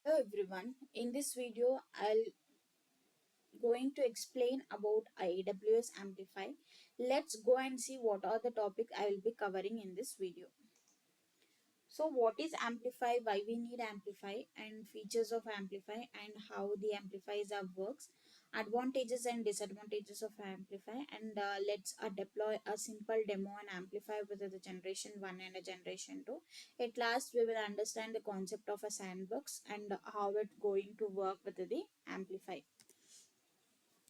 Hello everyone. In this video, I'll going to explain about AWS Amplify. Let's go and see what are the topic I will be covering in this video. So what is Amplify, why we need Amplify and features of Amplify and how the amplifiers are works, advantages and disadvantages of Amplify, and let's deploy a simple demo and Amplify with the generation 1 and a generation 2. At last we will understand the concept of a sandbox and how it's going to work with the Amplify.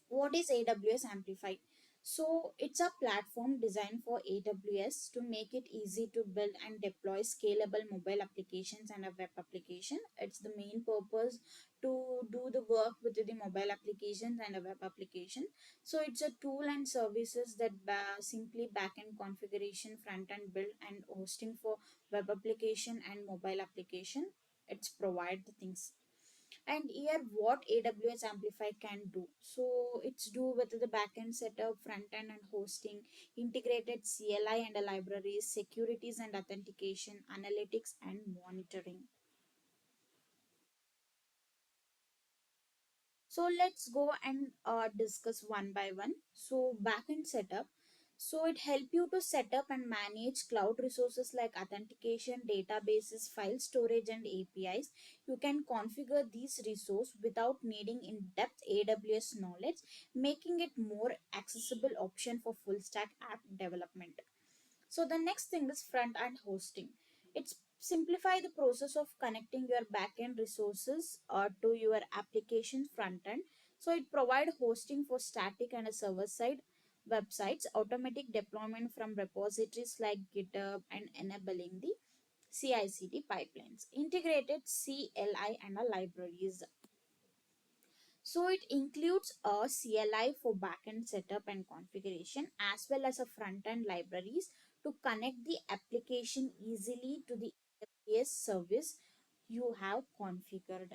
What is AWS Amplify? So it's a platform designed for AWS to make it easy to build and deploy scalable mobile applications and a web application. It's the main purpose to do the work with the mobile applications and a web application. So it's a tool and services that simply backend configuration, front end build and hosting for web application and mobile application. It's provide the things. And here what AWS Amplify can do. So it's do with the backend setup, front end and hosting, integrated CLI and libraries, securities and authentication, analytics and monitoring. So let's go and discuss one by one. So backend setup. So it help you to set up and manage cloud resources like authentication, databases, file storage and APIs. You can configure these resources without needing in-depth AWS knowledge, making it more accessible option for full stack app development. So the next thing is front end hosting. It's simplify the process of connecting your backend resources to your application front end. So it provide hosting for static and a server side websites, automatic deployment from repositories like GitHub, and enabling the CI/CD pipelines, integrated CLI and a libraries. So it includes a CLI for backend setup and configuration as well as a front-end libraries to connect the application easily to the AWS service you have configured.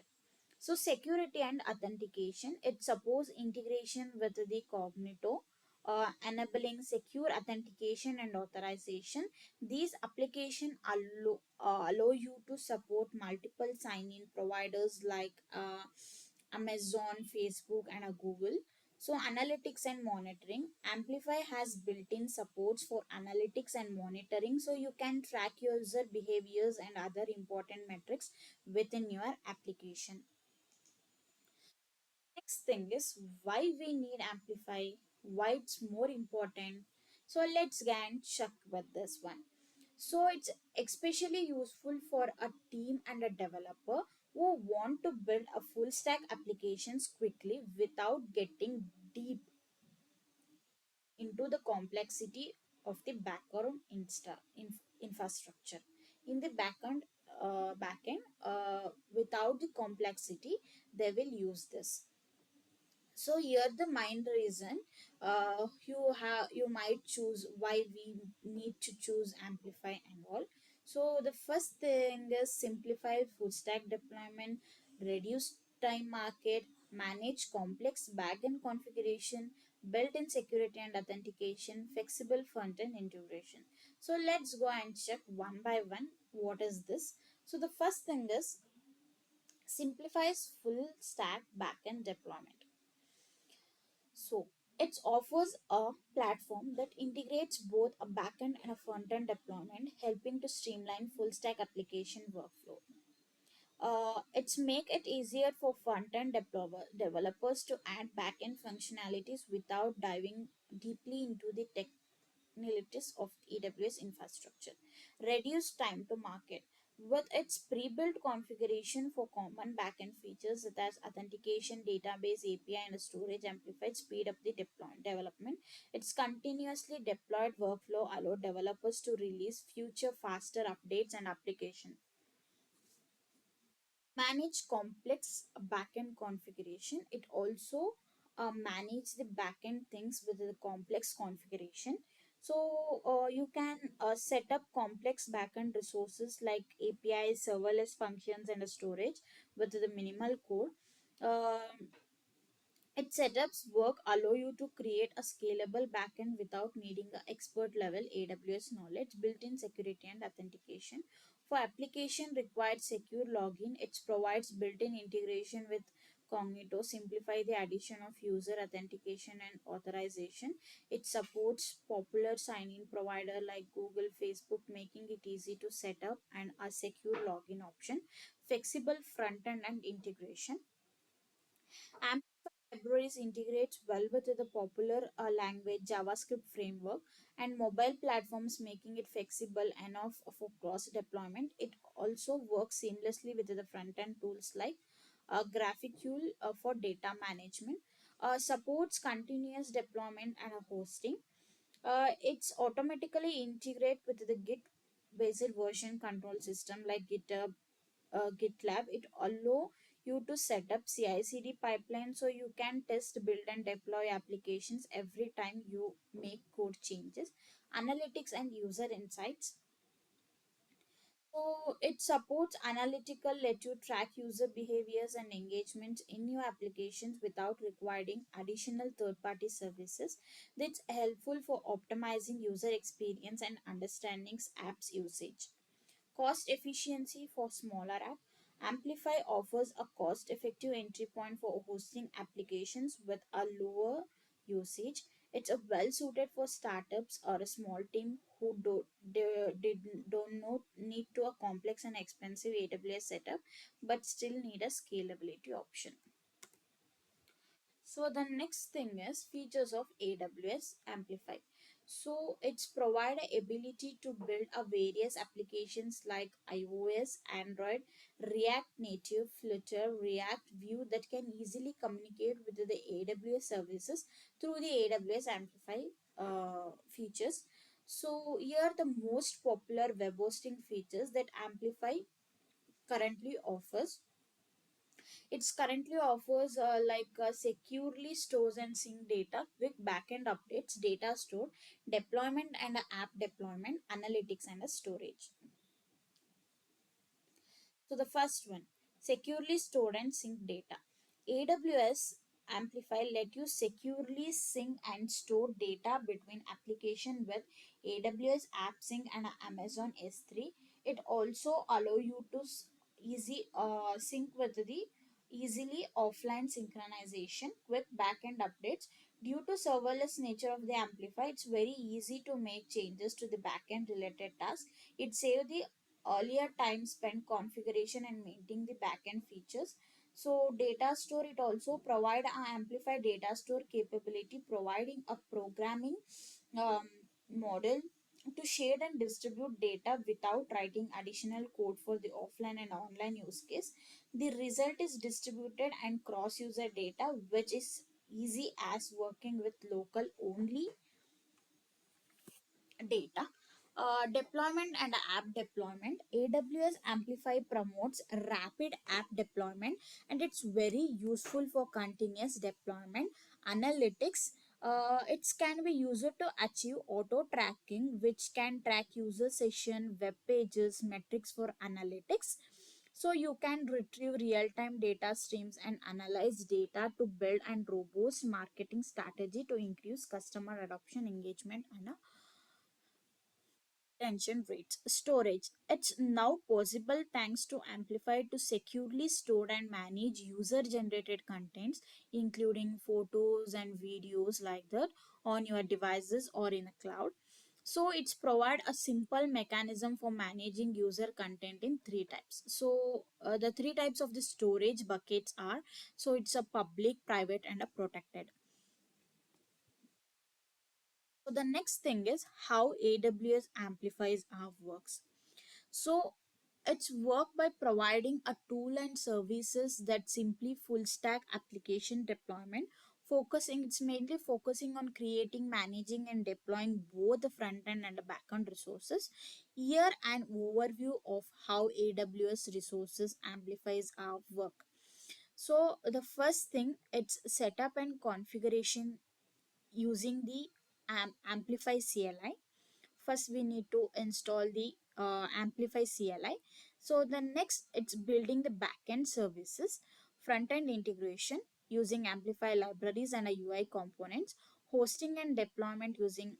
So security and authentication, it supports integration with the Cognito, enabling secure authentication and authorization. These application allow you to support multiple sign-in providers like Amazon, Facebook, and Google. So analytics and monitoring. Amplify has built-in supports for analytics and monitoring, so you can track user behaviors and other important metrics within your application. Next thing is why we need Amplify, why it's more important. So let's get and check with this one. So it's especially useful for a team and a developer who want to build a full stack applications quickly without getting deep into the complexity of the background infrastructure. In the backend, without the complexity, they will use this. So here the main reason you might choose why we need to choose Amplify and all. So the first thing is simplify full stack deployment, reduce time market, manage complex backend configuration, built-in security and authentication, flexible front-end integration. So let's go and check one by one what is this. So the first thing is simplifies full stack backend deployment. So it offers a platform that integrates both a backend and a front-end deployment, helping to streamline full stack application workflow. It's make it easier for front-end developers to add backend functionalities without diving deeply into the technicalities of AWS infrastructure. Reduce time to market. With its pre-built configuration for common backend features such as authentication, database, API, and storage, amplified speed up the development. Its continuously deployed workflow allow developers to release future faster updates and application. Manage complex backend configuration. It also manage the backend things with the complex configuration. So you can set up complex backend resources like APIs, serverless functions, and a storage with the minimal code. Um Its setups work allow you to create a scalable backend without needing a expert level AWS knowledge, built-in security and authentication. For application required secure login, it provides built-in integration with Cognito, simplify the addition of user authentication and authorization. It supports popular sign-in provider like Google, Facebook, making it easy to set up and a secure login option. Flexible front-end and integration. Libraries integrates well with the popular language JavaScript framework and mobile platforms, making it flexible enough for cross deployment. It also works seamlessly with the front end tools like GraphQL for data management, supports continuous deployment and hosting. It's automatically integrate with the Git based version control system like GitHub, GitLab. It allow you to set up CI/CD pipeline so you can test, build, and deploy applications every time you make code changes. Analytics and user insights. So it supports analytical, let you track user behaviors and engagements in your applications without requiring additional third-party services. That's helpful for optimizing user experience and understanding apps usage. Cost efficiency for smaller app. Amplify offers a cost-effective entry point for hosting applications with a lower usage. It's a well suited for startups or a small team who don't not need to a complex and expensive AWS setup but still need a scalability option. So the next thing is features of AWS Amplify. So it's provide a ability to build a various applications like iOS, Android, React Native, Flutter, React View that can easily communicate with the AWS services through the AWS Amplify features. So here the most popular web hosting features that Amplify currently offers. It currently offers securely stores and sync data, quick backend updates, data store, deployment and app deployment, analytics and storage. So the first one, securely stored and sync data. AWS Amplify let you securely sync and store data between application with AWS AppSync and Amazon S3. It also allow you to easy sync with the easily offline synchronization, quick backend updates. Due to serverless nature of the Amplify, it's very easy to make changes to the backend related tasks. It saves the earlier time spent configuration and maintaining the backend features. So data store, it also provide a amplify data store capability, providing a programming um, model to share and distribute data without writing additional code for the offline and online use case. The result is distributed and cross user data, which is easy as working with local only data. Deployment and app deployment. AWS Amplify promotes rapid app deployment and it's very useful for continuous deployment. Analytics. It can be used to achieve auto tracking, which can track user session, web pages, metrics for analytics. So you can retrieve real-time data streams and analyze data to build and robust marketing strategy to increase customer adoption, engagement, and retention rates. Storage. It's now possible thanks to Amplify to securely store and manage user generated contents, including photos and videos like that, on your devices or in a cloud. So it's provide a simple mechanism for managing user content in three types. So the three types of the storage buckets are, so it's a public, private, and a protected. So the next thing is how AWS amplifies our works. So it's work by providing a tool and services that simply full stack application deployment. Focusing, it's mainly focusing on creating, managing, and deploying both the front end and the back end resources. Here an overview of how AWS resources amplifies our work. So the first thing, it's setup and configuration using the Amplify CLI. First we need to install the Amplify CLI. So the next, it's building the backend services, front end integration using Amplify libraries and a UI components, hosting and deployment using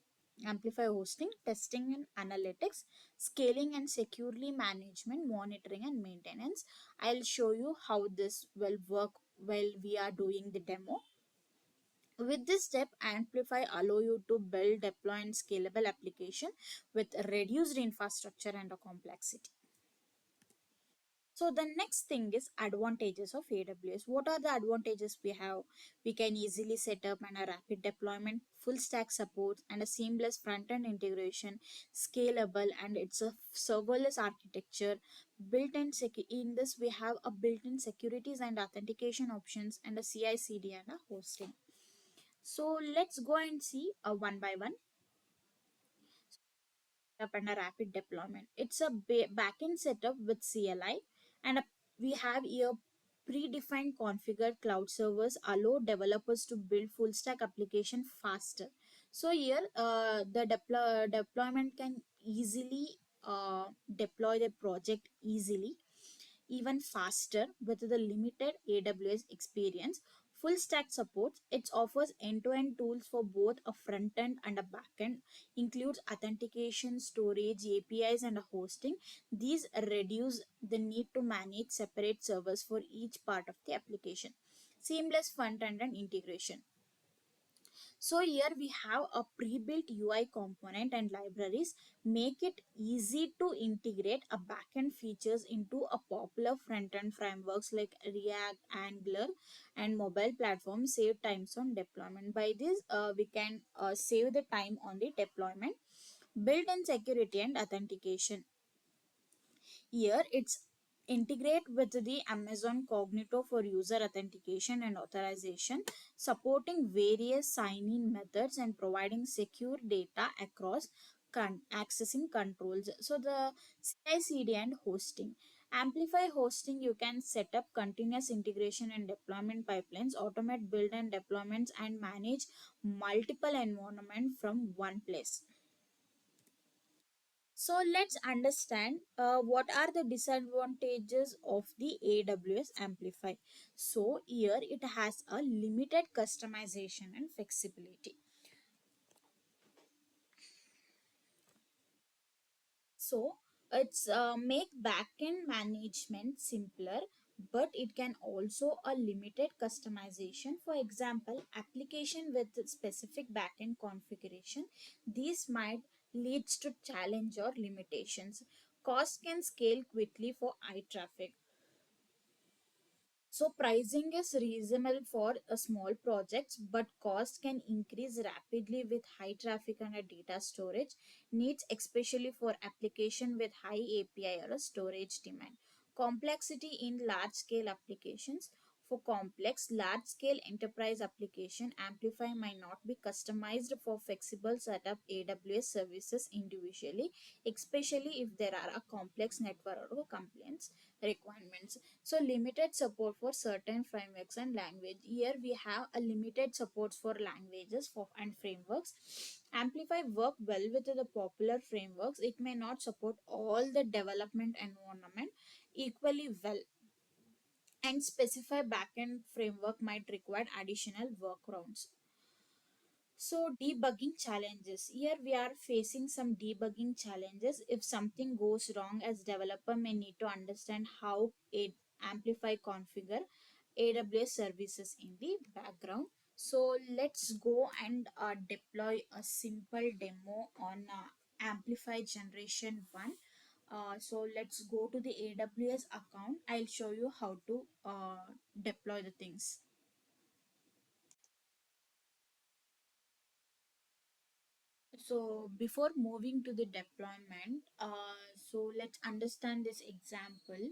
Amplify hosting, testing and analytics, scaling and securely management, monitoring and maintenance. I'll show you how this will work while we are doing the demo. With this step, Amplify allow you to build, deploy and scalable application with reduced infrastructure and a complexity. So the next thing is advantages of AWS. What are the advantages we have? We can easily set up and a rapid deployment, full stack support and a seamless front end integration, scalable, and it's a serverless architecture. In this we have a built-in securities and authentication options and a CI/CD and a hosting. So let's go and see one by one up and a rapid deployment. It's a backend setup with CLI and we have here predefined configured cloud servers allow developers to build full stack application faster. So here the deployment can easily deploy the project easily even faster with the limited AWS experience. Full stack supports it offers end-to-end tools for both a front end and a back end, includes authentication, storage, APIs, and a hosting. These reduce the need to manage separate servers for each part of the application. Seamless front end and integration. So here we have a pre-built UI component and libraries make it easy to integrate a backend features into a popular front-end frameworks like React, Angular and mobile platforms save times on deployment. By this we can save the time on the deployment. Built-in security and authentication. Here it's integrate with the Amazon Cognito for user authentication and authorization, supporting various sign-in methods and providing secure data across accessing controls. So the CI/CD and hosting. Amplify hosting, you can set up continuous integration and deployment pipelines, automate build and deployments, and manage multiple environments from one place. So let's understand what are the disadvantages of the AWS Amplify. So here it has a limited customization and flexibility. So it's make backend management simpler, but it can also a limited customization. For example, application with specific backend configuration. These might leads to challenge or limitations. Cost can scale quickly for high traffic. So pricing is reasonable for a small projects, but cost can increase rapidly with high traffic and a data storage needs, especially for application with high API or a storage demand. Complexity in large scale applications. For complex large scale enterprise application, Amplify might not be customized for flexible setup AWS services individually, especially if there are a complex network or compliance requirements. So limited support for certain frameworks and language. Here we have a limited support for languages for and frameworks. Amplify work well with the popular frameworks. It may not support all the development environment equally well, and specify backend framework might require additional workarounds. So debugging challenges. Here we are facing some debugging challenges. If something goes wrong, as developer may need to understand how it Amplify configure AWS services in the background. So let's go and deploy a simple demo on Amplify generation 1. So let's go to the AWS account. I'll show you how to deploy the things. So before moving to the deployment, so let's understand this example.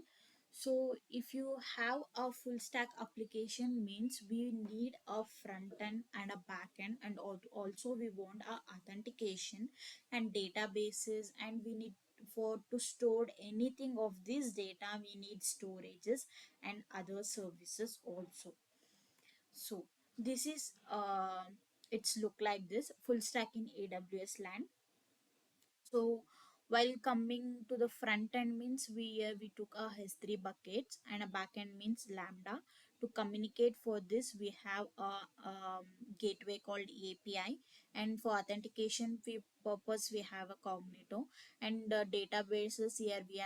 So if you have a full stack application means we need a front end and a back end, and also we want a authentication and databases, and we need for to store anything of this data we need storages and other services also. So this is it's look like this full stack in AWS land. So while coming to the front end means we took a S3 buckets and a back end means Lambda To communicate for this, we have a gateway called API, and for authentication purpose we have a Cognito, and databases here we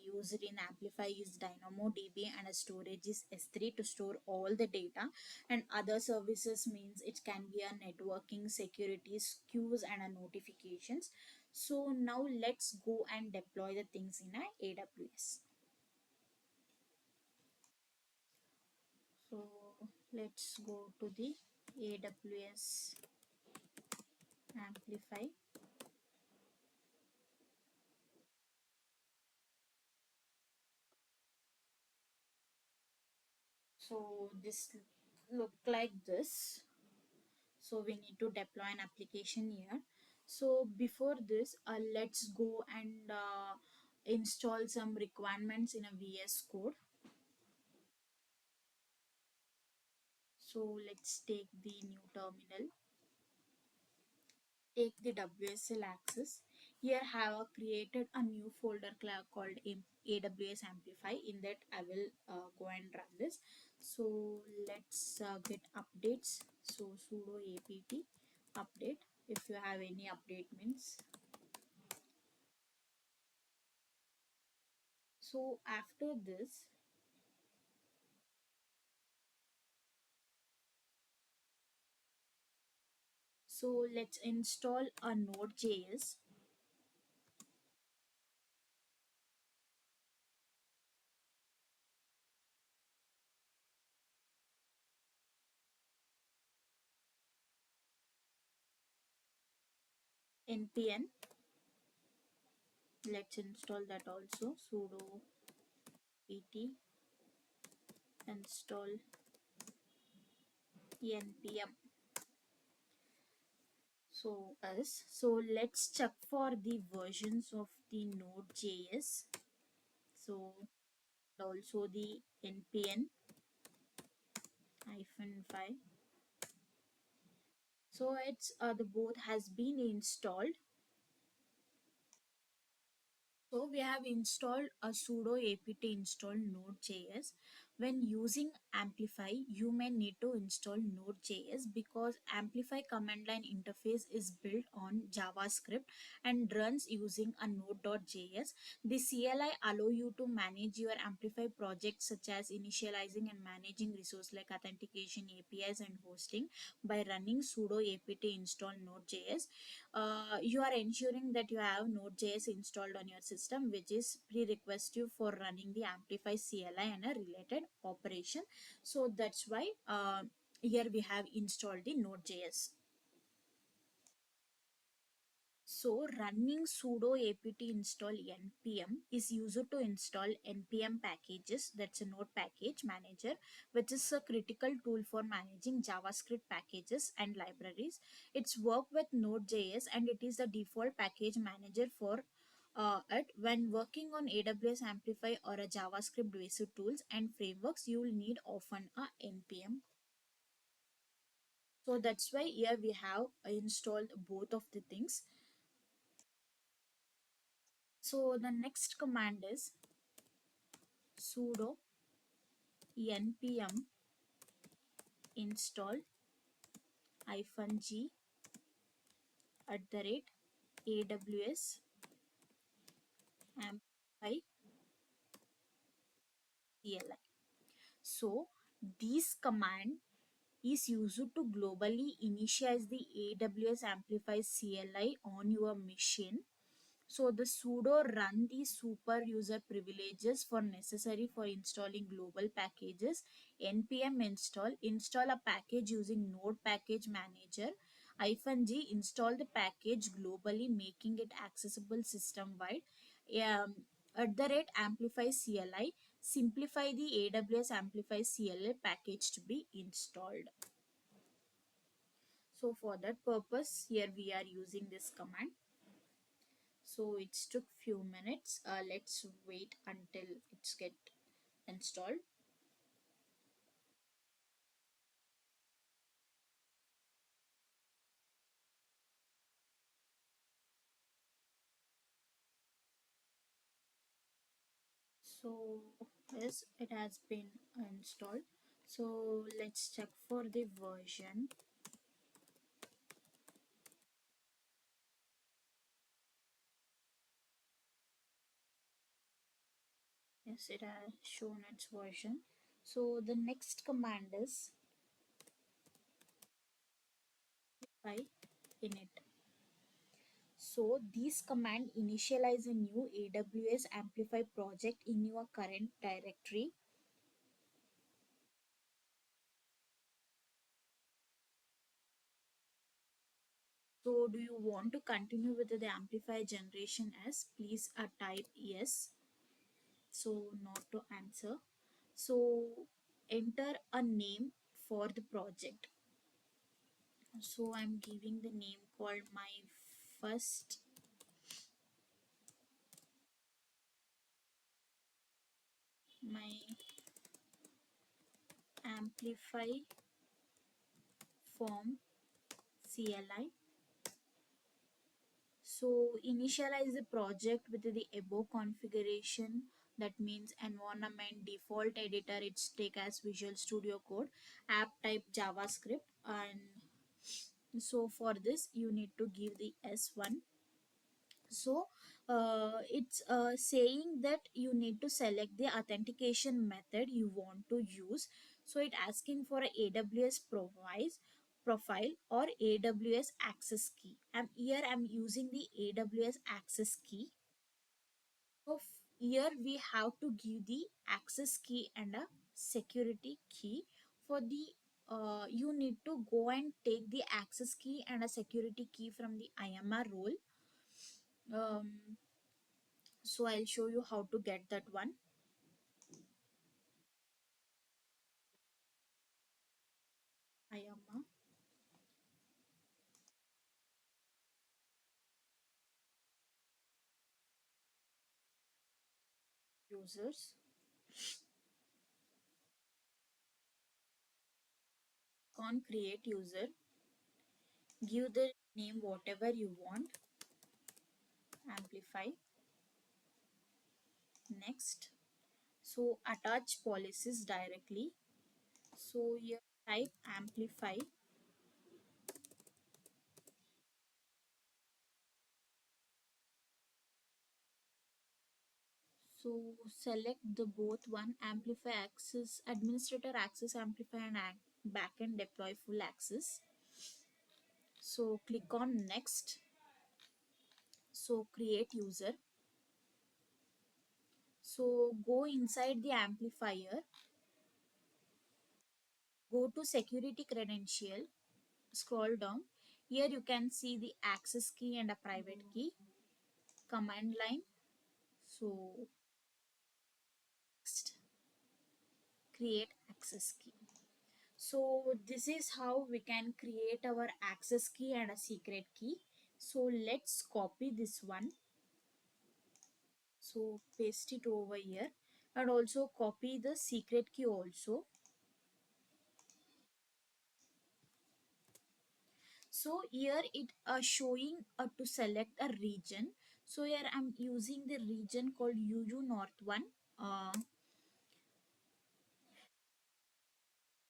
use it in Amplify is DynamoDB, and a storage is S3 to store all the data, and other services means it can be a networking, security, queues, and a notifications. So now let's go and deploy the things in a AWS. So let's go to the AWS Amplify. So this look like this. So we need to deploy an application here. So before this, let's go and install some requirements in a VS Code. So let's take the new terminal, take the WSL access. Here have created a new folder called AWS Amplify. In that I will go and run this. So let's get updates. So sudo apt update. If you have any update means. So after this, so let's install a Node.js. npm. Let's install that also. Sudo pt install npm. So let's check for the versions of the Node.js. So also the npm hyphen 5. So it's the both has been installed. So we have installed a sudo apt install node.js. When using Amplify, you may need to install node.js because Amplify command line interface is built on JavaScript and runs using a node.js. The CLI allow you to manage your Amplify project such as initializing and managing resource like authentication, APIs, and hosting by running sudo apt install node.js. You are ensuring that you have Node.js installed on your system, which is prerequisite for running the Amplify CLI and a related operation. So that's why here we have installed the Node.js. So running sudo apt install npm is used to install npm packages. That's a node package manager, which is a critical tool for managing JavaScript packages and libraries. It's work with Node.js and it is the default package manager for it. When working on AWS Amplify or a JavaScript based tools and frameworks, you will need often a npm. So that's why here we have installed both of the things. So the next command is sudo npm install -g @aws amplify cli. So this command is used to globally initialize the AWS Amplify CLI on your machine. So the sudo run the super user privileges for necessary for installing global packages. npm install a package using node package manager. -g install the package globally, making it accessible system wide. Amplify CLI simplify the AWS Amplify CLI package to be installed. So for that purpose, here we are using this command. So it took few minutes. Let's wait until it's get installed. So yes, it has been installed. So let's check for the version. Yes, it has shown its version. So the next command is by init. So these command initialize a new AWS Amplify project in your current directory. So do you want to continue with the Amplify generation as? Please type yes. So not to answer. So enter a name for the project. So I'm giving the name called my first my Amplify form CLI. So initialize the project with the above configuration. That means environment, default editor, it's take as Visual Studio Code, app type JavaScript, and so for this you need to give the S1. So it's saying that you need to select the authentication method you want to use. So it asking for a AWS profile or AWS access key. I'm using the AWS access key. So here we have to give the access key and a security key. For the you need to go and take the access key and a security key from the IMR role. um, so I'll show you how to get that one. IAMA users, on create user, give the name whatever you want, Amplify. Next, so attach policies directly. So here type Amplify. So select the both one, Amplify access, administrator access Amplify, and backend deploy full access. So click on next. So create user. So go inside the amplifier, go to security credential, scroll down. Here you can see the access key and a private key, command line. So next, create access key. So this is how we can create our access key and a secret key. So let's copy this one. So paste it over here, and also copy the secret key also. So here it showing to select a region. So here I'm using the region called UU North 1. uh,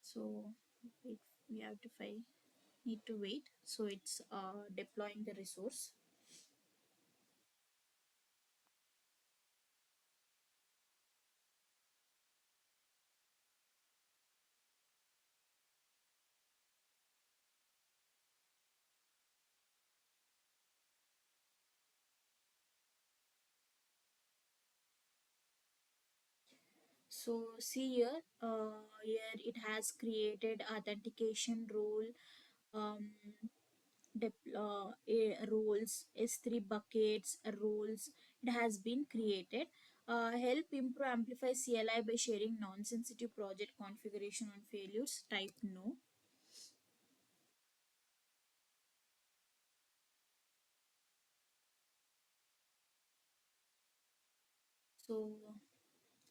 so wait, we have to need to wait. So it's deploying the resource. So see here, here it has created authentication role, um, roles, S3 buckets, roles. It has been created. Help improve amplify CLI by sharing non-sensitive project configuration on failures. Type no. So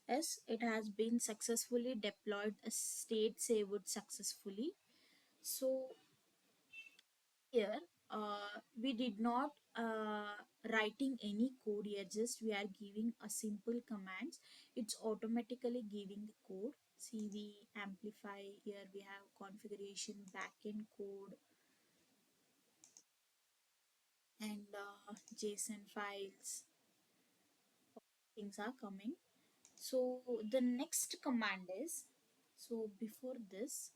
yes, it has been successfully deployed. A state saved successfully. So here we did not writing any code here, just we are giving a simple commands. It's automatically giving the code. See the amplify here, we have configuration backend code and JSON files, things are coming. So the next command is, so before this,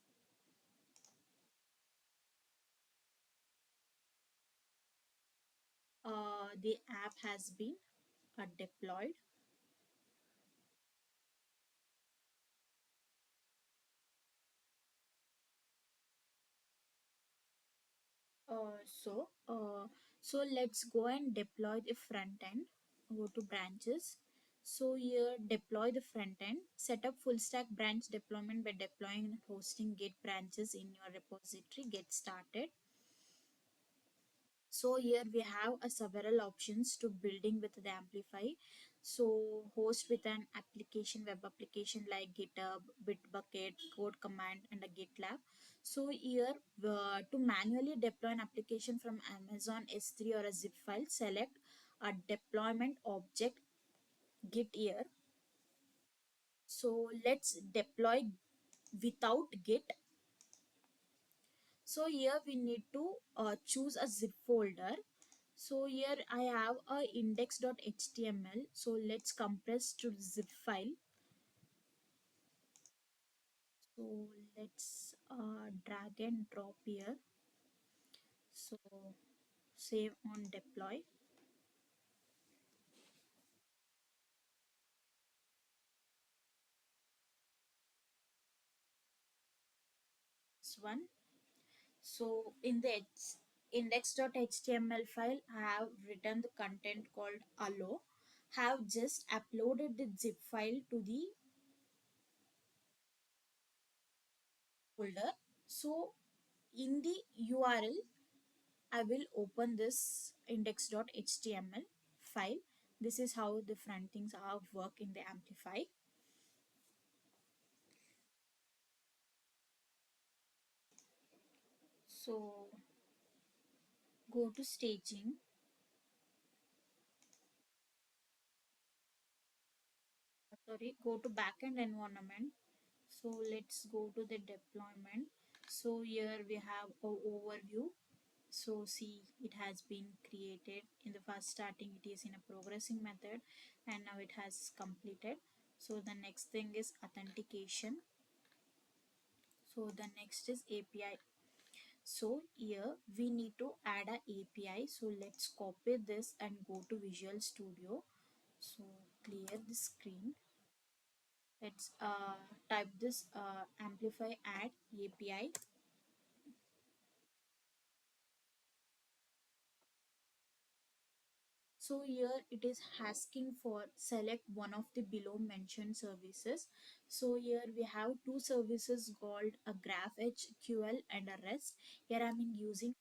the app has been deployed. So let's go and deploy the front end. Go to branches. So here deploy the front end. Set up full stack branch deployment by deploying and hosting Git branches in your repository. Get started. So here we have a several options to building with the Amplify. So host with an application, web application like GitHub, Bitbucket, Code Command, and a GitLab. So here to manually deploy an application from Amazon S3 or a zip file, select a deployment object Git here. So let's deploy without Git. So here we need to choose a zip folder. So here I have a index.html. So let's compress to zip file. So let's drag and drop here. So save on deploy. This one. So in the index.html file, I have written the content called allo. Have just uploaded the zip file to the folder. So in the URL, I will open this index.html file. This is how the front things are work in the Amplify. So go to staging. Sorry, go to backend environment. So let's go to the deployment. So here we have a overview. So see, it has been created. In the first starting, it is in a progressing method, and now it has completed. So the next thing is authentication. So the next is API. So here we need to add a API. So let's copy this and go to Visual Studio. So clear the screen. Let's type this Amplify add API. So here it is asking for select one of the below mentioned services. So here we have two services called a GraphQL and a REST. Here I'm using.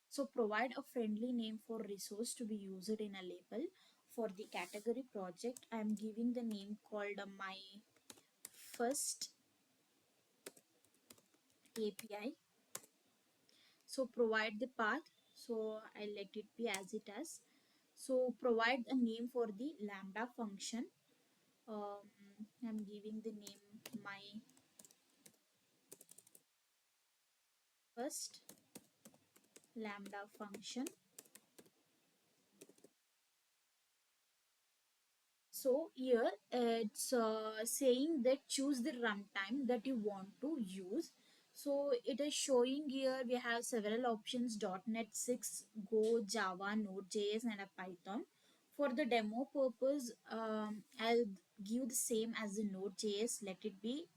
So provide a friendly name for resource to be used in a label. For the category project, I am giving the name called my first API. So provide the path. So I let it be as it is. So provide a name for the lambda function. I'm giving the name my first lambda function. So here it's saying that choose the runtime that you want to use. So it is showing here we have several options: .NET 6, Go, Java, Node.js, and a Python. For the demo purpose, I'll give the same as the Node.js. Let it be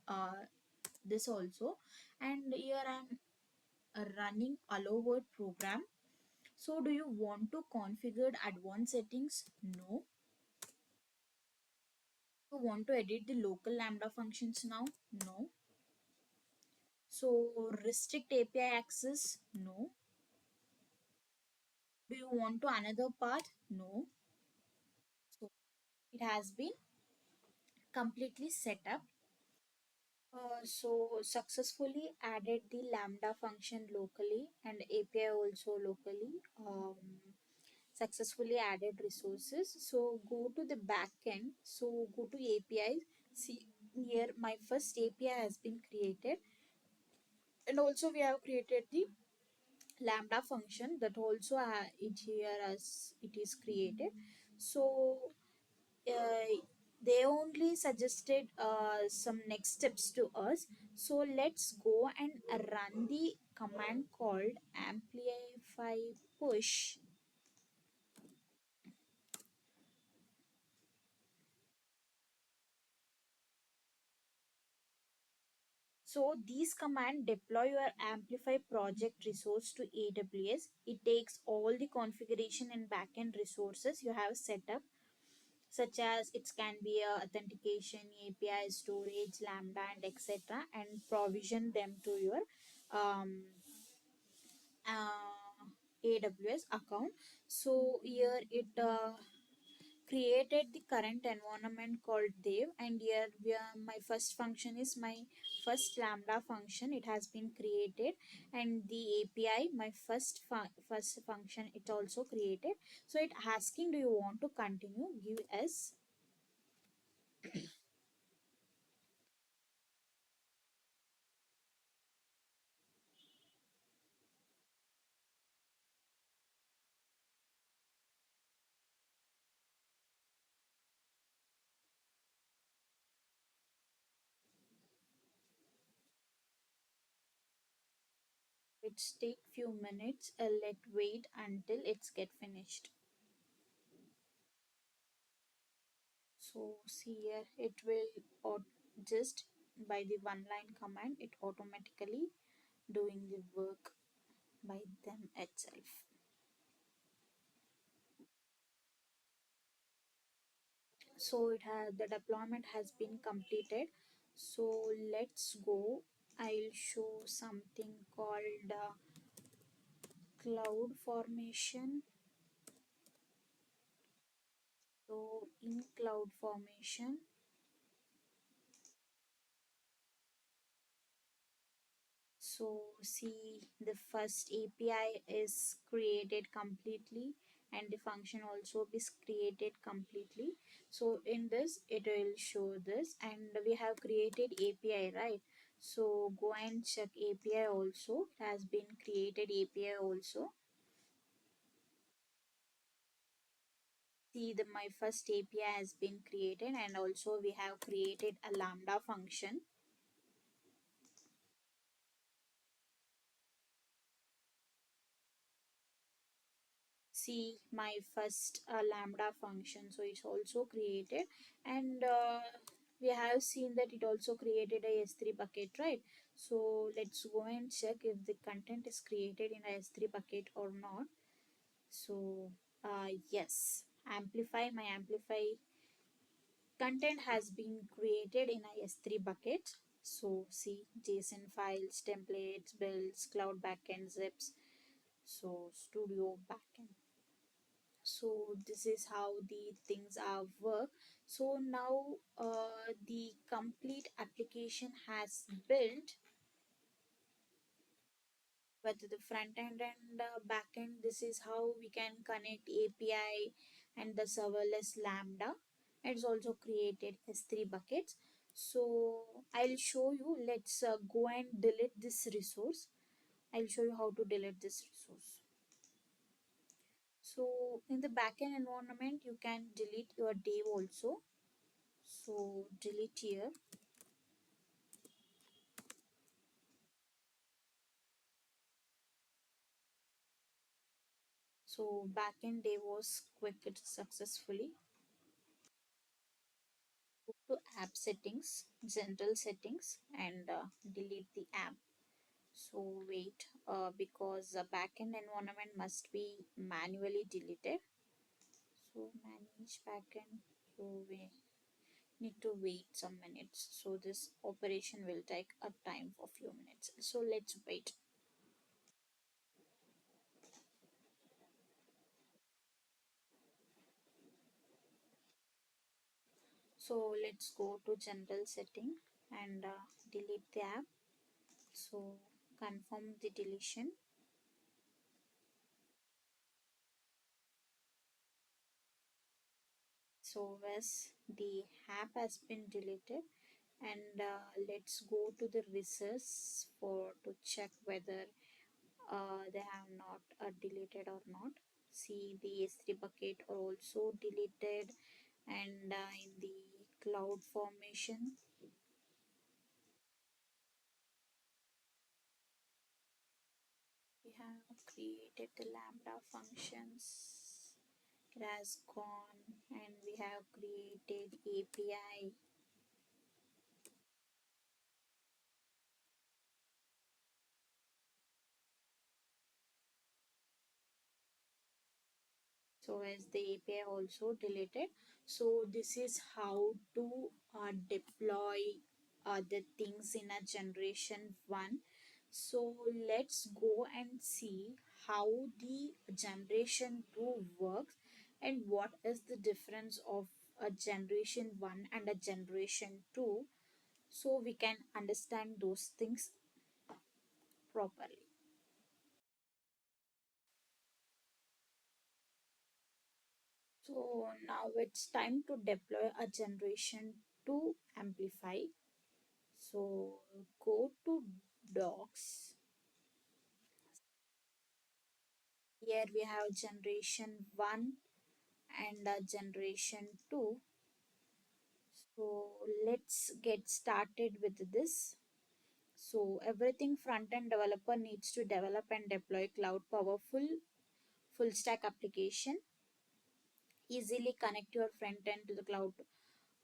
this also. And here I'm running allow word program. So do you want to configure advanced settings? No. You want to edit the local lambda functions now? No. So restrict API access? No. Do you want to another path? No. So it has been completely set up. So successfully added the Lambda function locally and API also locally. Successfully added resources. So go to the backend. So go to API. See here my first API has been created, and also we have created the Lambda function that also it here as it is created. So uh, they only suggested some next steps to us. So let's go and run the command called amplify push. So these command deploy your Amplify project resource to AWS. It takes all the configuration and backend resources you have set up, such as it can be authentication, API, storage, Lambda, and etc., and provision them to your um, AWS account. So here it created the current environment called dev, and here my first function is my first Lambda function. It has been created, and the API my first function it also created. So it asking, do you want to continue? Give us. It's take few minutes. Let wait until it's get finished. So see here, it will just by the one line command, it automatically doing the work by them itself. So it has the deployment has been completed. So let's go. I'll show something called cloud formation. So in cloud formation, so see the first API is created completely, and the function also is created completely. So in this it will show this, and we have created API, right? So go and check API also. It has been created API also. See the my first API has been created, and also we have created a Lambda function. See my first Lambda function, so it's also created, and we have seen that it also created a S3 bucket, right? So let's go and check if the content is created in a S3 bucket or not. So yes, amplify content has been created in a S3 bucket. So see JSON files, templates, builds, cloud backend, zips, so studio backend. So this is how the things are work. So now the complete application has built with the front end and back end. This is how we can connect API and the serverless Lambda. It's also created S3 buckets. So I'll show you. Let's go and delete this resource. I'll show you how to delete this resource. So in the backend environment, you can delete your div also. So delete here. So backend div was quicked successfully. Go to app settings, general settings, and delete the app. So wait, because the backend environment must be manually deleted. So manage backend. So we need to wait some minutes. So this operation will take a time for few minutes. So let's wait. So let's go to general setting. and delete the app. So confirm the deletion. So as the app has been deleted, and let's go to the results for to check whether they have not deleted or not. See, the S3 bucket are also deleted, and in the cloud formation we have created the lambda functions. It has gone, and we have created API. So as the API also deleted. So this is how to deploy the things in a generation 1. So let's go and see how the generation 2 works and what is the difference of a generation 1 and a generation 2, so we can understand those things properly. So now it's time to deploy a generation 2 Amplify. So go to docs. Here we have generation 1 and generation 2. So let's get started with this. So everything front end developer needs to develop and deploy cloud powerful full stack application. Easily connect your front end to the cloud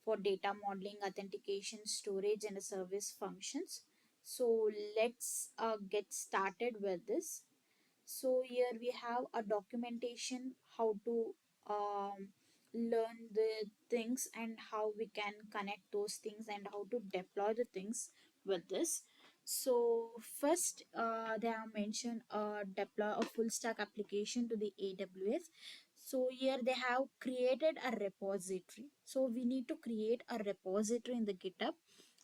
for data modeling, authentication, storage, and service functions. So let's get started with this. So here we have a documentation how to um, learn the things and how we can connect those things and how to deploy the things with this. So first they have mentioned deploy a full stack application to the AWS. So here they have created a repository. So we need to create a repository in the GitHub.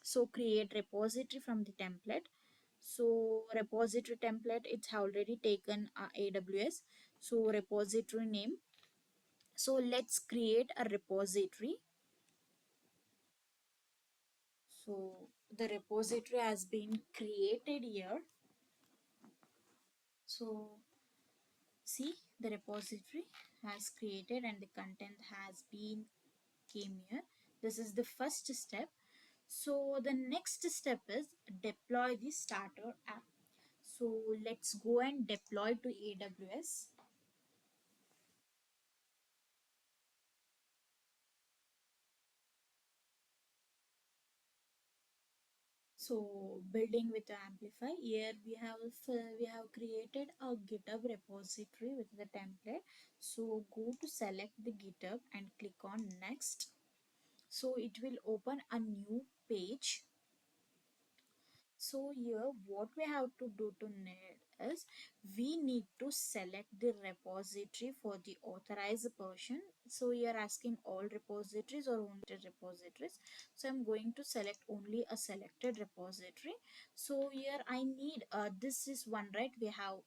So create repository from the template. So repository template, it's already taken AWS. So repository name. So let's create a repository. So the repository has been created here. So see, the repository has created and the content has been came here. This is the first step. So the next step is deploy the starter app. So let's go and deploy to AWS. So building with Amplify, here we have created a GitHub repository with the template. So go to select the GitHub and click on next. So it will open a new page. So here what we have to do to need is we need to select the repository for the authorized version. So here asking all repositories or only repositories. So I'm going to select only a selected repository. So here I need this is one, right? We have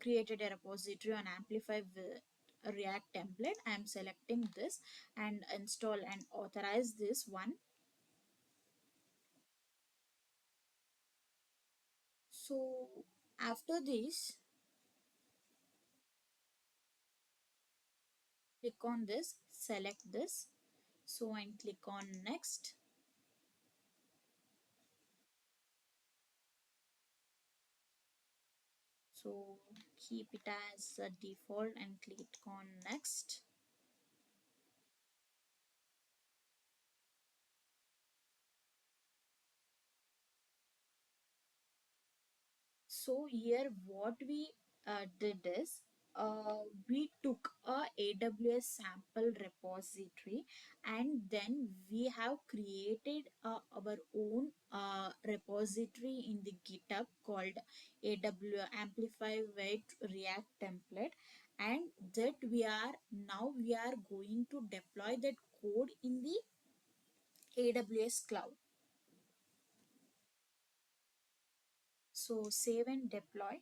created a repository on Amplify with a React template. I'm selecting this and install and authorize this one. So after this, click on this, select this. So and click on next. So keep it as a default and click on next. So here what we did is we took a AWS sample repository and then we have created our own repository in the GitHub called AWS Amplify with React template, and that we are going to deploy that code in the AWS cloud. So save and deploy.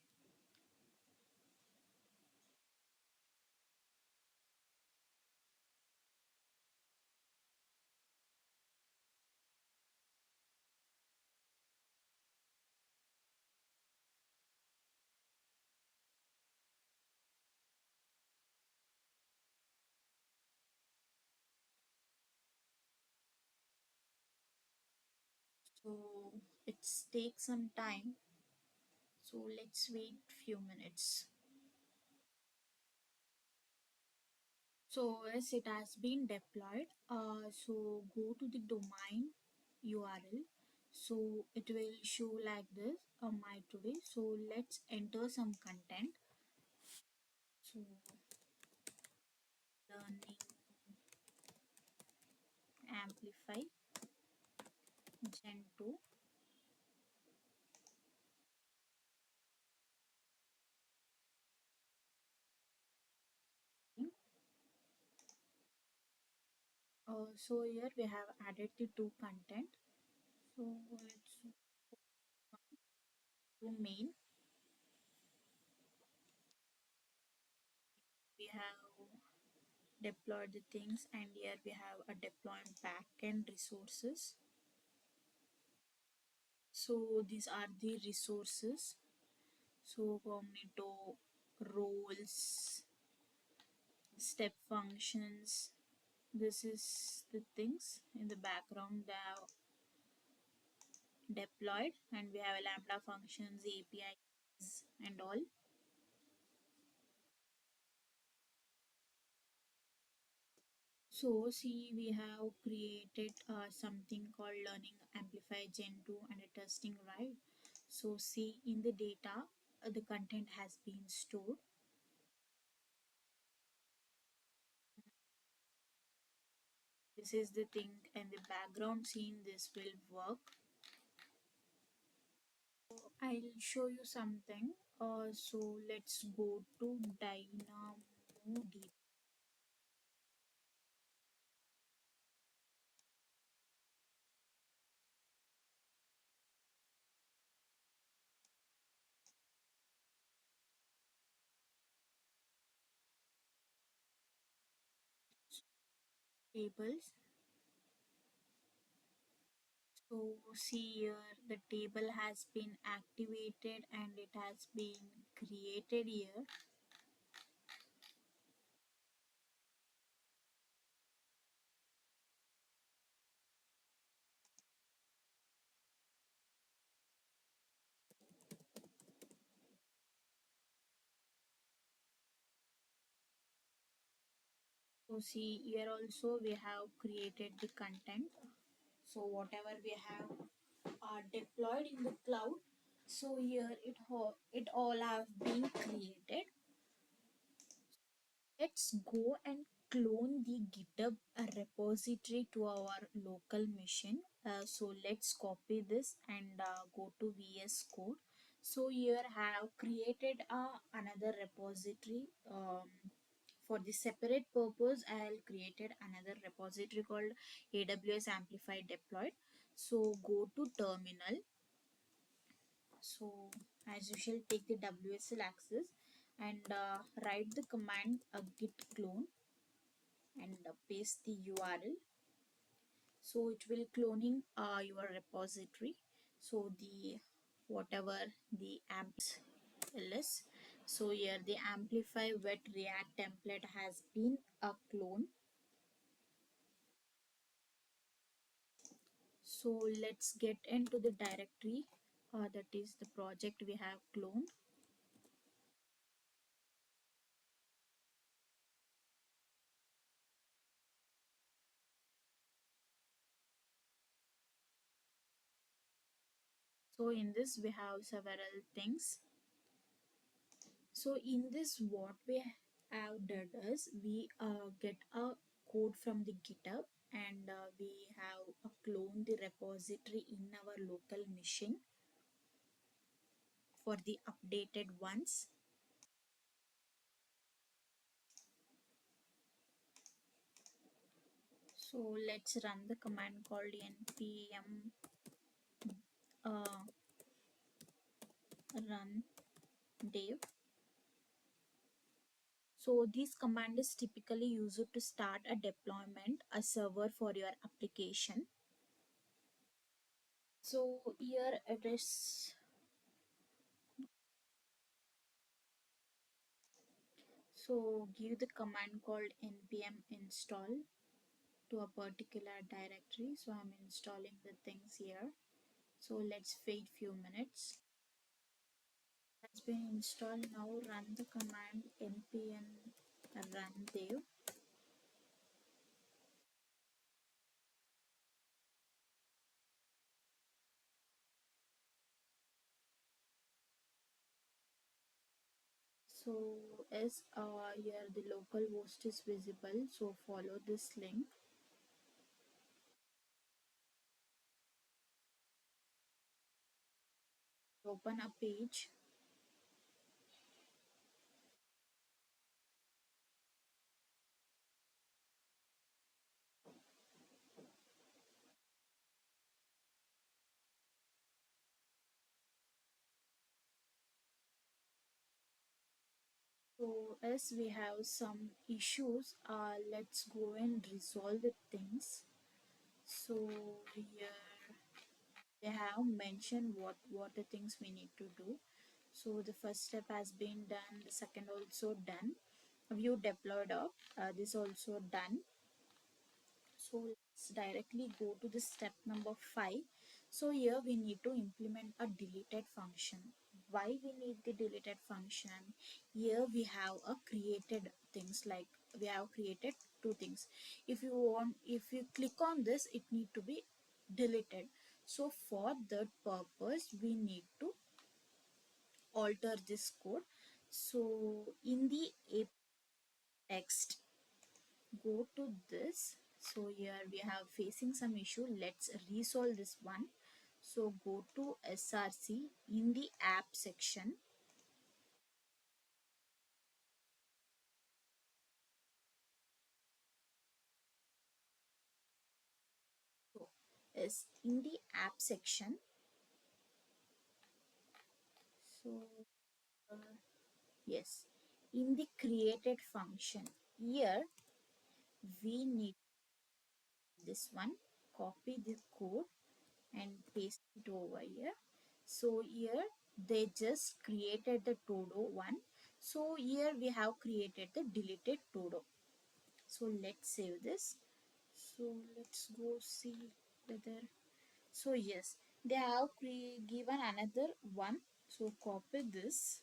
So it takes some time. So let's wait few minutes. So as it has been deployed, so go to the domain URL. So it will show like this, my today. So let's enter some content. So learning amplify Gen 2. So here we have added the two content. So let's do main. We have deployed the things, and here we have a deploying backend resources. So these are the resources. So cognito, roles, step functions. This is the things in the background they are deployed, and we have lambda functions, APIs, and all. So see, we have created something called learning amplify gen 2 and a testing, right? So see, in the data, the content has been stored. This is the thing, and the background scene this will work. I'll show you something. So let's go to Dynamo D tables. So see here, the table has been activated and it has been created here. So see here also we have created the content. So whatever we have deployed in the cloud. So here it all have been created. Let's go and clone the GitHub repository to our local machine. So let's copy this and go to VS Code. So here I have created another repository. For the separate purpose, I have created another repository called AWS Amplify Deployed. So go to terminal. So as usual, take the WSL access and write the command git clone and paste the URL. So it will cloning your repository. So the whatever the amp ls. So here the amplify wet react template has been a clone. So let's get into the directory, that is the project we have cloned. So in this we have several things. So in this what we have done is we get a code from the GitHub, and we have cloned the repository in our local machine for the updated ones. So let's run the command called npm uh, run dev. So this command is typically used to start a deployment, a server for your application. So here it is. So give the command called npm install to a particular directory. So I'm installing the things here. So let's wait few minutes. Has been installed. Now run the command npm run dev. So as here the local host is visible, so follow this link. Open a page. So as we have some issues, let's go and resolve the things. So here they have mentioned what the things we need to do. So the first step has been done, the second also done. View deployed up, this also done. So let's directly go to the step number 5. So here we need to implement a deleted function. Why we need the deleted function? Here we have a created things, like we have created two things. If you click on this, it need to be deleted. So for that purpose we need to alter this code. So in the app text, go to this. So here we have facing some issue. Let's resolve this one. So go to src in the app section. So is in the app section. So yes, in the created function, here we need this one. Copy the code and paste it over here. So here they just created the todo one. So here we have created the deleted todo. So let's save this. So let's go see whether, so yes, they have given another one. So copy this.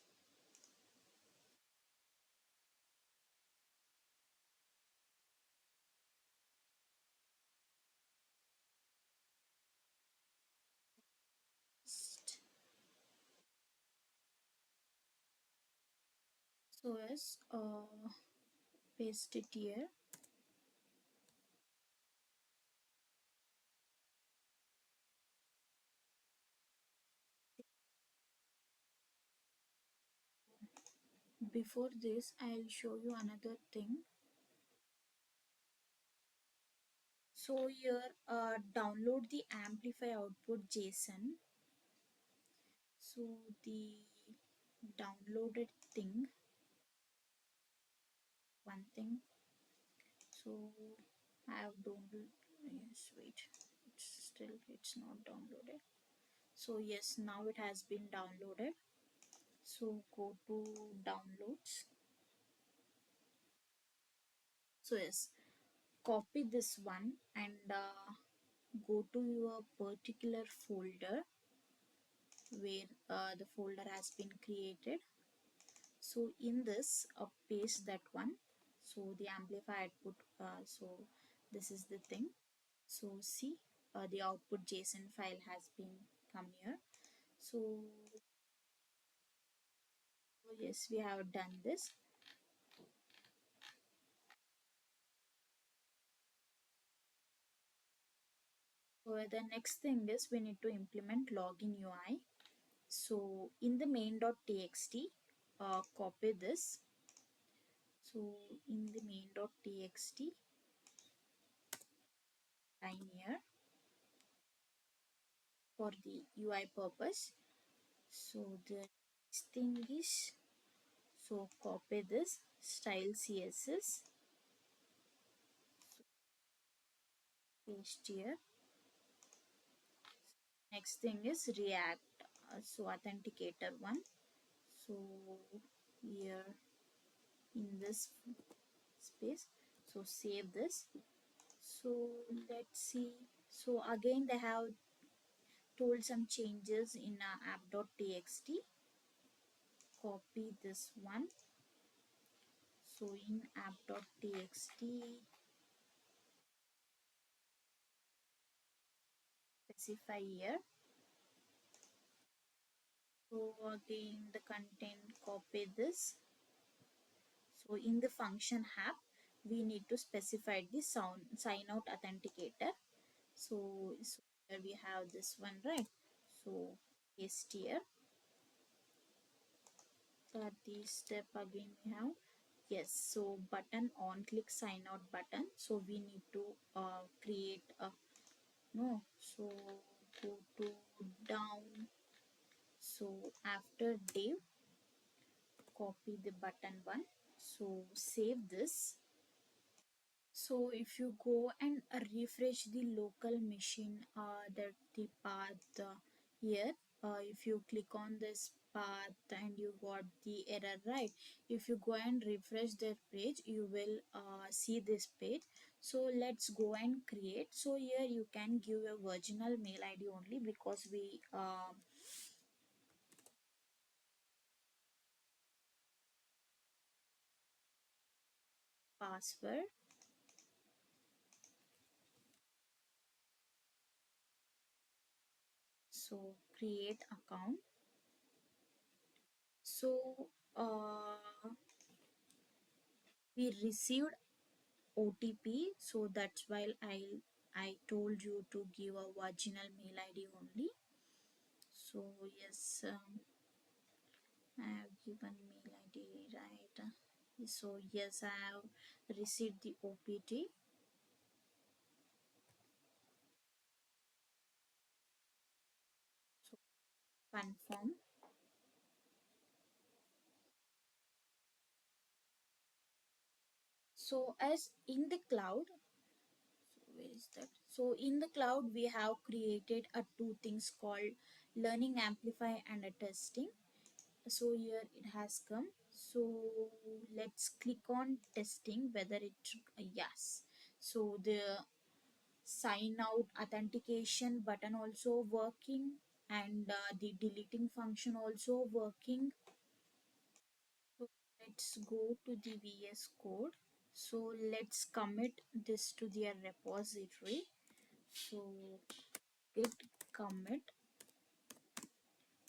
So yes, paste it here. Before this, I'll show you another thing. So here, download the Amplify output JSON. So the downloaded thing, one thing. So I have downloaded. Yes, wait. It's not downloaded. So yes, now it has been downloaded. So go to downloads. So yes, copy this one and go to your particular folder where the folder has been created. So in this paste that one. So the amplify output, so this is the thing. So see, the output JSON file has been come here. So yes, we have done this. So the next thing is we need to implement login UI. So in the main.txt, copy this. So in the main.txt, line here for the UI purpose. So the next thing is, so copy this style CSS, paste here. Next thing is React, so authenticator one. So here in this space, so save this. So let's see. So again they have told some changes in app.txt. Copy this one. So in app.txt, specify here. So again the content, copy this. So in the function app, we need to specify the sign out authenticator. So here we have this one, right? So paste here. That the step again we have. Yes, so button on, click sign out button. So we need to create a, no, so go to down. So after div, copy the button one. So save this. So if you go and refresh the local machine, that the path here, if you click on this path and you got the error, right? If you go and refresh that page, you will see this page. So let's go and create. So here you can give a virginal mail ID only, because we password. So create account. So we received OTP, so that's why I told you to give a vaginal mail ID only. So yes, I have given mail ID, right? So yes, I have received the OPT. So confirm. So as in the cloud, so where is that? So in the cloud we have created a two things called learning amplify and a testing. So here it has come. So let's click on testing whether it, yes. So the sign out authentication button also working, and the deleting function also working. So let's go to the VS code. So let's commit this to their repository. So git commit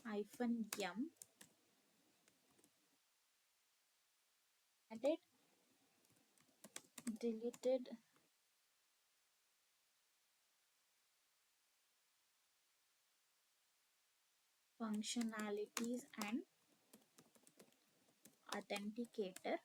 -m added deleted functionalities and authenticator.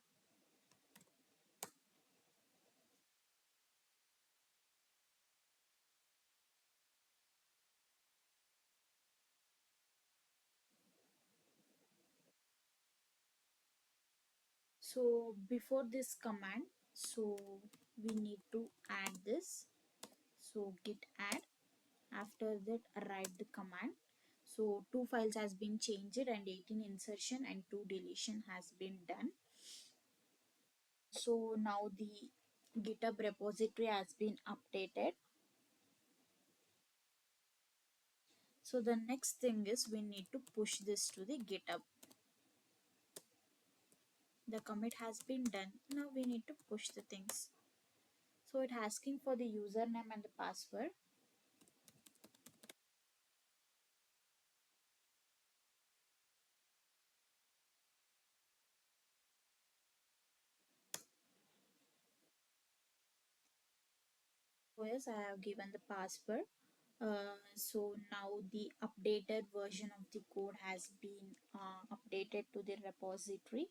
So before this command, so we need to add this. So git add. After that, write the command. So two files has been changed and 18 insertion and 2 deletion has been done. So now the GitHub repository has been updated. So the next thing is we need to push this to the GitHub. The commit has been done. Now we need to push the things. So it asking for the username and the password. So yes, I have given the password. So now the updated version of the code has been updated to the repository.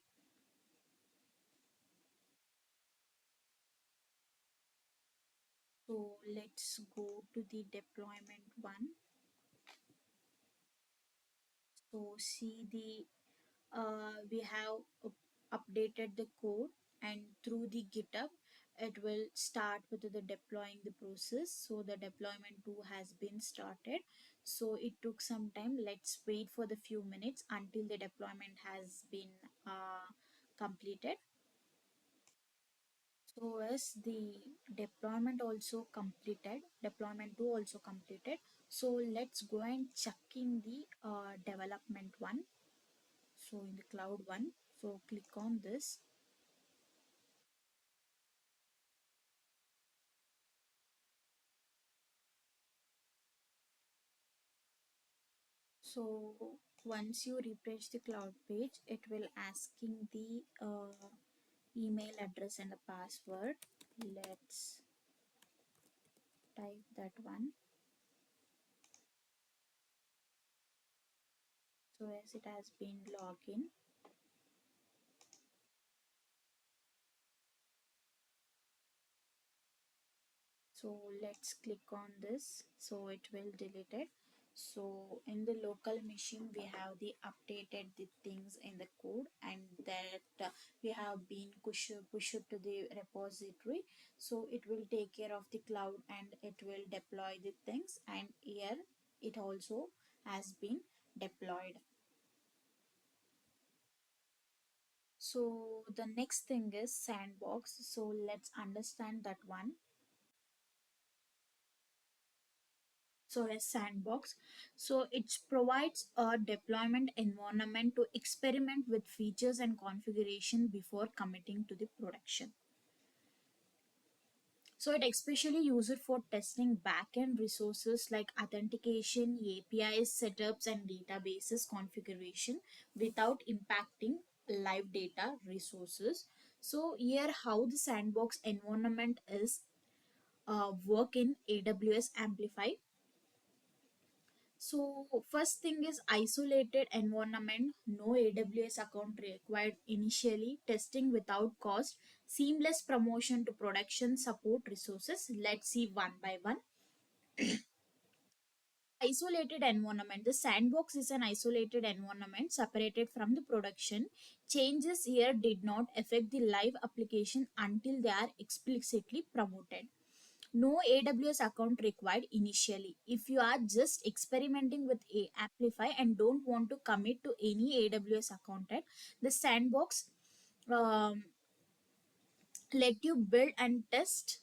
So let's go to the deployment one. So see the we have updated the code, and through the GitHub it will start with the deploying the process. So the deployment 2 has been started. So it took some time. Let's wait for the few minutes until the deployment has been completed. So as the deployment 2 also completed. So let's go and check in the development one. So in the cloud one, so click on this. So once you refresh the cloud page, it will asking the email address and the password. Let's type that one. So as it has been login. So let's click on this. So it will delete it. So in the local machine we have the updated the things in the code, and that we have been pushed to the repository. So it will take care of the cloud and it will deploy the things, and here it also has been deployed. So the next thing is sandbox. So let's understand that one. So a sandbox, so it provides a deployment environment to experiment with features and configuration before committing to the production. So it especially used for testing backend resources like authentication, APIs, setups, and databases configuration without impacting live data resources. So here how the sandbox environment is work in AWS Amplify. So first thing is isolated environment, no AWS account required initially, testing without cost, seamless promotion to production support resources. Let's see one by one. Isolated environment. The sandbox is an isolated environment separated from the production. Changes here did not affect the live application until they are explicitly promoted. No AWS account required initially. If you are just experimenting with Amplify and don't want to commit to any AWS account, right, the sandbox um, let you build and test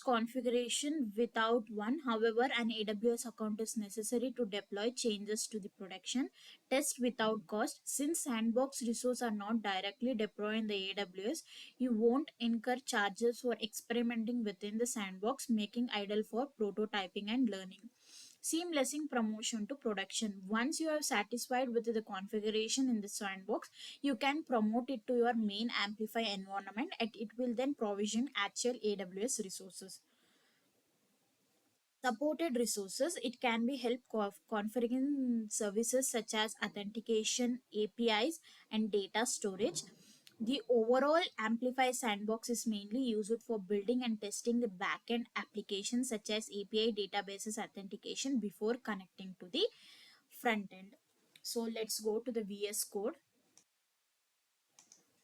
configuration without one. However, an AWS account is necessary to deploy changes to the production. Test without cost. Since sandbox resources are not directly deployed in the AWS, you won't incur charges for experimenting within the sandbox, making idle for prototyping and learning. Seamlessing promotion to production. Once you are satisfied with the configuration in the sandbox, you can promote it to your main Amplify environment and it will then provision actual AWS resources. Supported resources, it can be help configuring services such as authentication, APIs, and data storage. The overall Amplify sandbox is mainly used for building and testing the backend applications such as API databases authentication before connecting to the front end. So let's go to the VS code.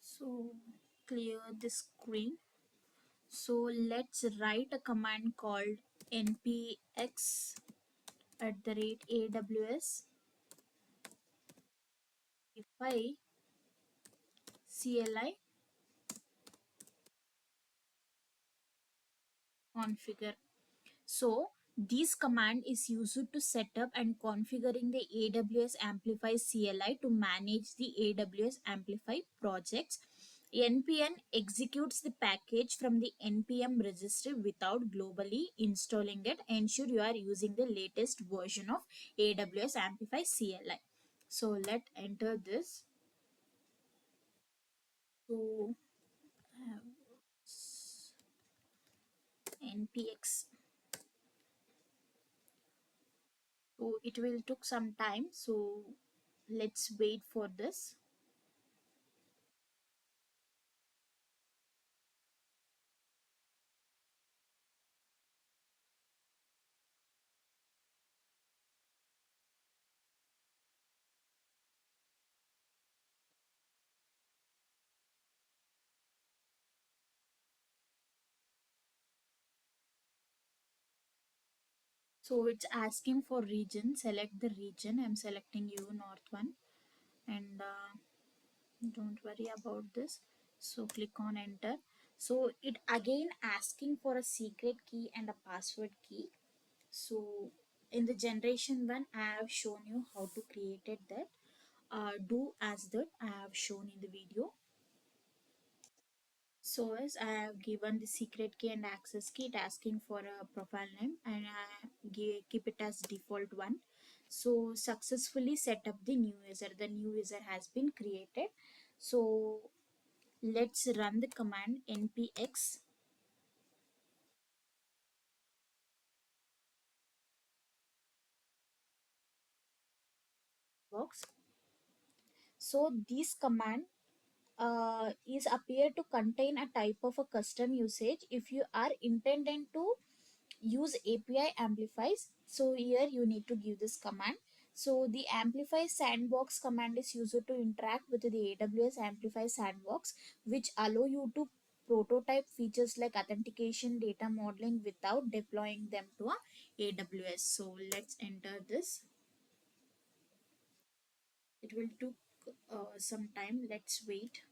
So clear the screen. So let's write a command called npx at the rate AWS Amplify CLI configure. So this command is used to set up and configuring the AWS Amplify CLI to manage the AWS Amplify projects. npm executes the package from the npm registry without globally installing it. Ensure you are using the latest version of AWS Amplify CLI. So let enter this. So npx. So it will took some time. So let's wait for this. So it's asking for region. Select the region. I'm selecting you, North one, and don't worry about this. So click on enter. So it again asking for a secret key and a password key. So in the generation one, I have shown you how to create it that. Do as that I have shown in the video. So as I have given the secret key and access key, it asking for a profile name and I keep it as default one. So successfully set up the new user. The new user has been created. So let's run the command npx box. So this command is appear to contain a type of a custom usage if you are intending to use API amplifies. So here you need to give this command. So the amplify sandbox command is used to interact with the AWS amplify sandbox, which allow you to prototype features like authentication, data modeling without deploying them to a AWS. So let's enter this. It will take some time. Let's wait.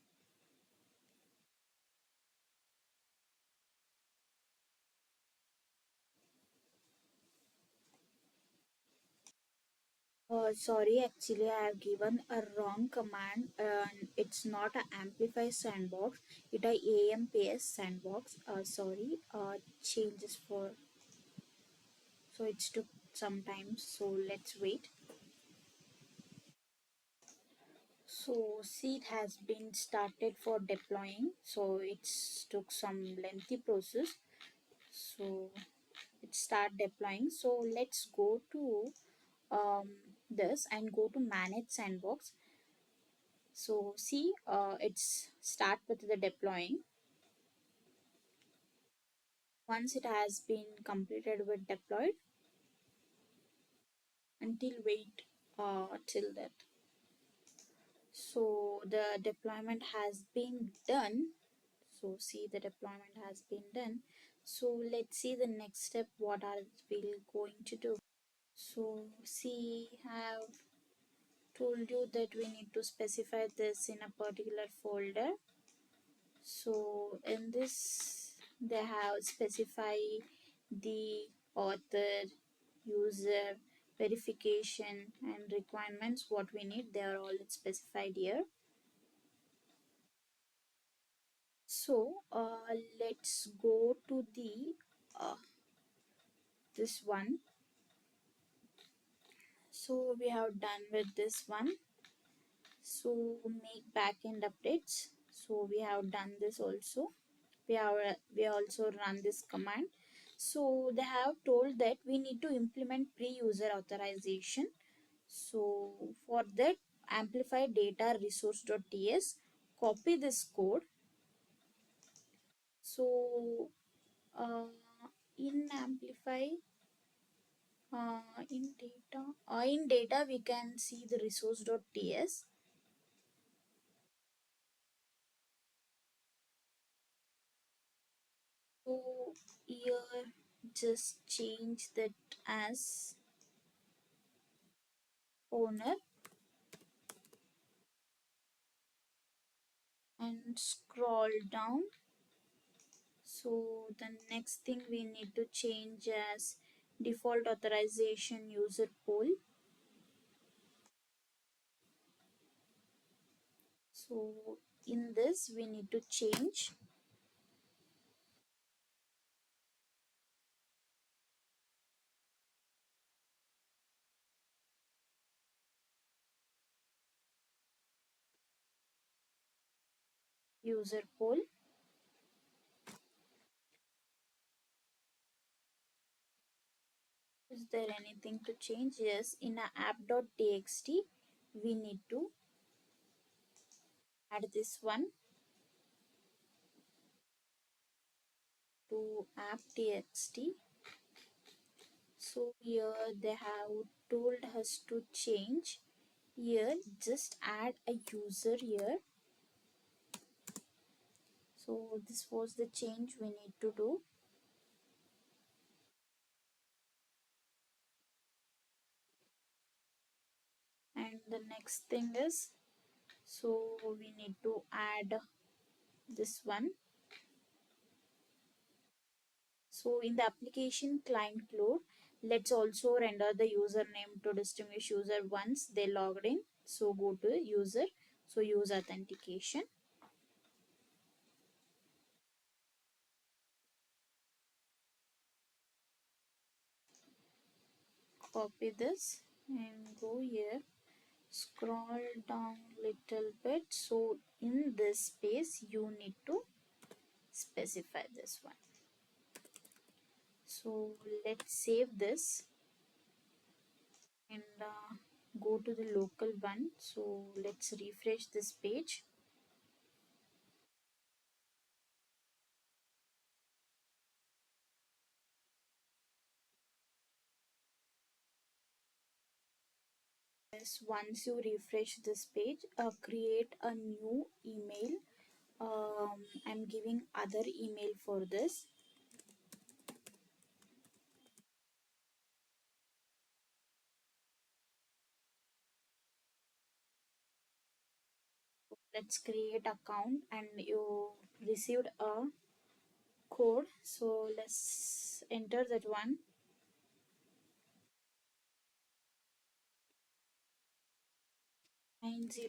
Sorry, actually, I have given a wrong command. It's not a amplify sandbox. It a AMPS sandbox. Sorry. Changes for so it's took some time. So let's wait. So see, it has been started for deploying. So it's took some lengthy process. So it start deploying. So let's go to um, this and go to manage sandbox. So see, it's start with the deploying. Once it has been completed with deployed, until wait till that. So the deployment has been done. So see, the deployment has been done. So let's see the next step. What are we going to do? So see, I have told you that we need to specify this in a particular folder. So in this they have specified the author, user, verification and requirements what we need. They are all specified here. So let's go to the this one. So we have done with this one. So make backend updates. So we have done this also. We also run this command. So they have told that we need to implement pre-user authorization. So for that, amplify data resource.ts, copy this code. So uh, in amplify, in data we can see the resource.ts. So here just change that as owner and scroll down. So the next thing we need to change as default authorization user pool. So in this we need to change user pool. Is there anything to change? Yes, in a app.txt we need to add this one to app.txt. So here they have told us to change. Here just add a user here. So this was the change we need to do. next thing is, so we need to add this one. So in the application client cloud, let's also render the username to distinguish user once they logged in. So go to user, so use authentication. Copy this and go here, scroll down little bit. So in this space you need to specify this one. So let's save this and go to the local one. So let's refresh this page. Yes, once you refresh this page, create a new email. I'm giving other email for this. Let's create account and you received a code. So let's enter that one. 90.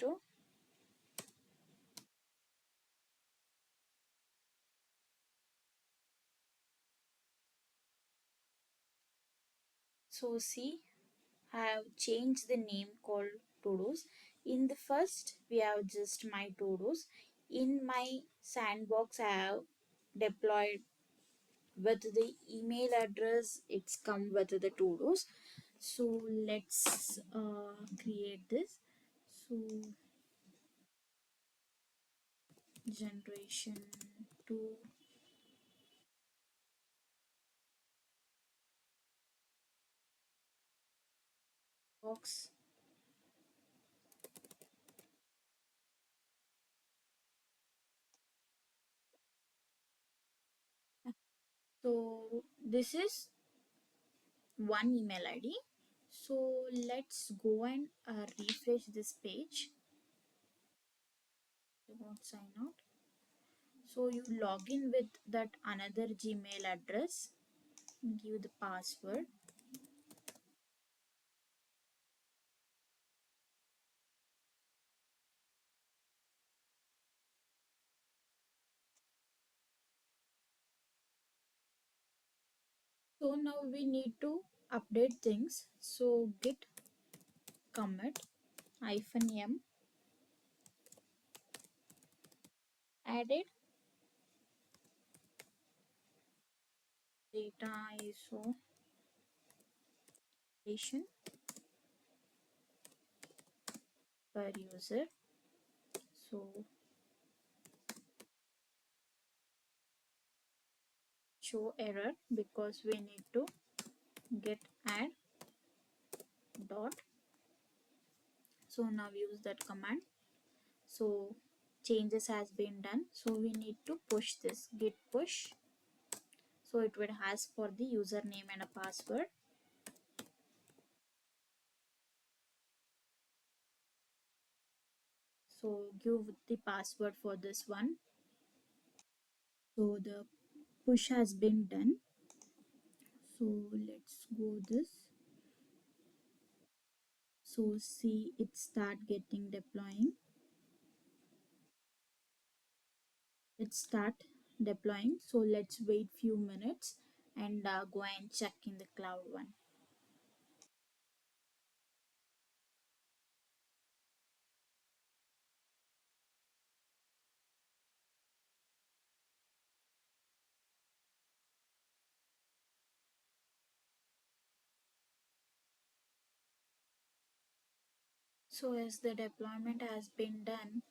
So see, I have changed the name called Todos. In the first, we have just my Todos. In my sandbox, I have deployed with the email address. It's come with the Todos. So let's create this. So generation 2 box. So this is one email ID. So let's go and refresh this page. You won't sign out. So you log in with that another Gmail address, give the password. So now we need to update things. So git commit -m added data isolation per user. So show error because we need to get add dot. So now use that command. So changes has been done. So we need to push this git push. So it would ask for the username and a password. So give the password for this one. So the push has been done. So let's go this. So see it start getting deploying. It start deploying. So let's wait few minutes and go and check in the cloud one. So as the deployment has been done,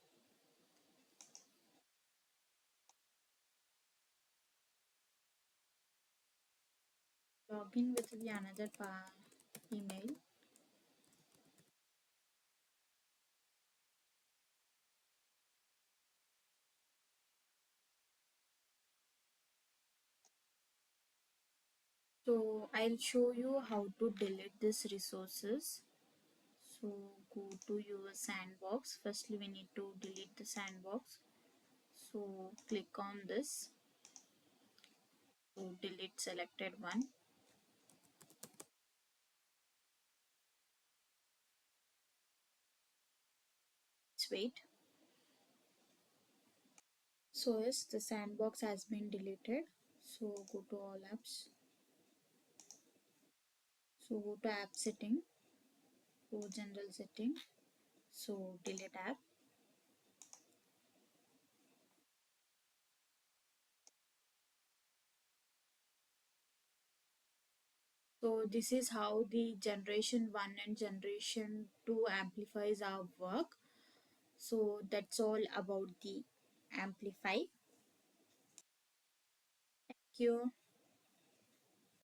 log in with the another email. So I'll show you how to delete these resources. So go to your sandbox. Firstly we need to delete the sandbox. So click on this to delete selected one. Let's wait. So yes, the sandbox has been deleted. So go to all apps. So go to app setting, go general setting. So delete app. So this is how the generation 1 and generation 2 amplifiers are work. So that's all about the Amplify. Thank you.